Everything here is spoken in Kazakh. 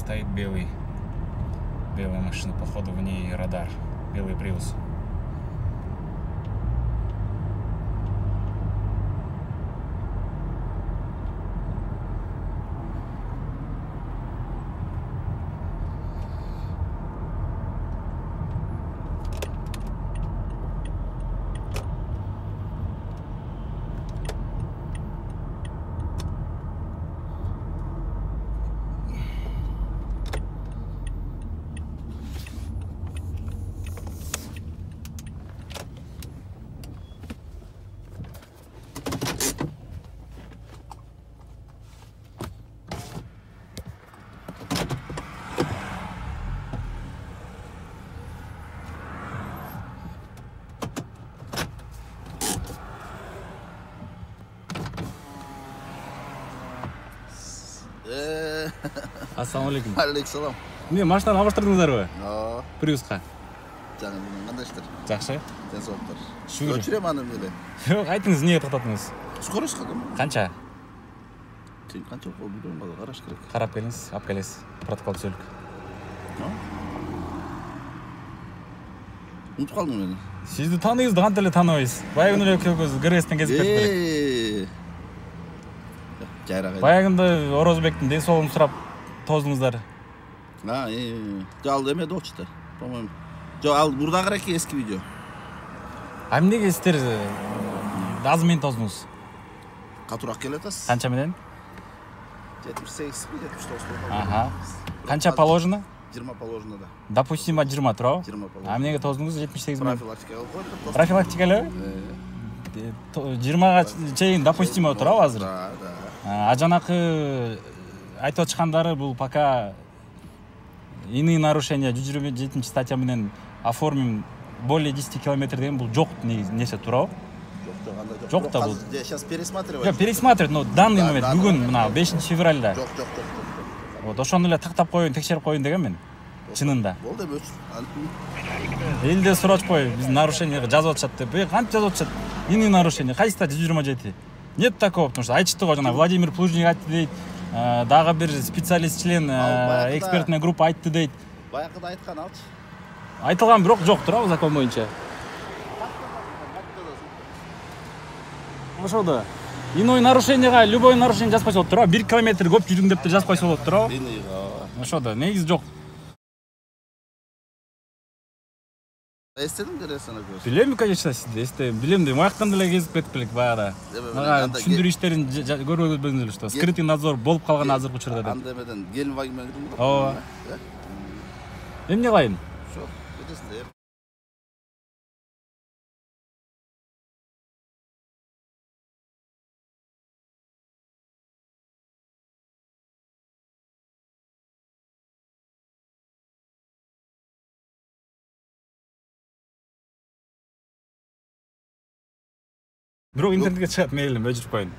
стоит белая машина, походу в ней радар, белый Prius. Ассалаумалейкум. Алейкум. Не, машинаны алмаштырдыңыздарбы? Prius'қа. Жаным, қандай іштер? Жақсы. Денсаулықтар. Шүкір. Өшірем анам еле. Жоқ, айтыңыз, неге тоқтаттыңыз? Скоростьқа да ма? Қанша? Сен қанша қол білуің бала қараш керек. Қарап келіңіз, алып келесіз. Протокол түселік. Ұмытып қалдым мені. Сізді таныйыз, қанша еле танымайсыз. Баяғы күні көз ГРС-тен кезіп кетіп берек. Жайрақ. Баяғында Орозбектің денсаулығын сұрап тоздыңыздар. Ал демеді оқшыда, по-моему. Жоқ, ал бұрдағы екен ескі видео. Неге сіздер азымен тоздыңыз? Қатырақ келетасыз? Қанша менен? 78 mi 79 Аха. Қанша положено? 20 положено да. Допустимо 20 тұрау? 20 положено. Неге тоздыңыз 78 мен? Профилактикаға қойдық. Профилактикалы? 20-ға чейін допустимо тұрау азыр? Да. Жанақы айтып отчықандары бұл пока иные нарушения 127 статья менен оформим более 10 километр деген бұл жоқ несе тұрау? Жоқ та бұл. Сейчас пересматривать. Жоқ, пересматривать, но данный момент бүгін мына 5 февральда. Жоқ. Вот ошоны эле тактап коюн, текшерип коюн деген мен. Чынында. Болды бөч. Элде сурачып кой, биз нарушение жазып атышат деп. Кантип жазып атышат? Иные нарушения, кайсы статья 127? Нет такого, потому что айтышты го жана Владимир Плужник айтты дейт. Дагы бир специалист член экспертная группа айтты дейт. Баягыда айткан алчы. Айтылган бирок жок туурабы закон боюнча? Ошодо. Иной нарушенияга любой нарушение жазып койсо болот туурабы? 1 километр көп жүрүң деп жазып койсо болот туурабы? Ошодо, негизи жок. Эстедим дересине көз. Билем, конечно, сизди эстейм. Билем да, маяктан деле кезип кетип элек баягыда. Мага түшүндүрүү иштерин көрбөдүңүз эле, что скрытый надзор болуп калган азыркы учурда деп. Андемеден Геленваген менен кирдим. Ооба. Эмне кылайын? Жок, кетесиңдер. Бирок интернетке чыгат, мейлі, өчүрүп коюн.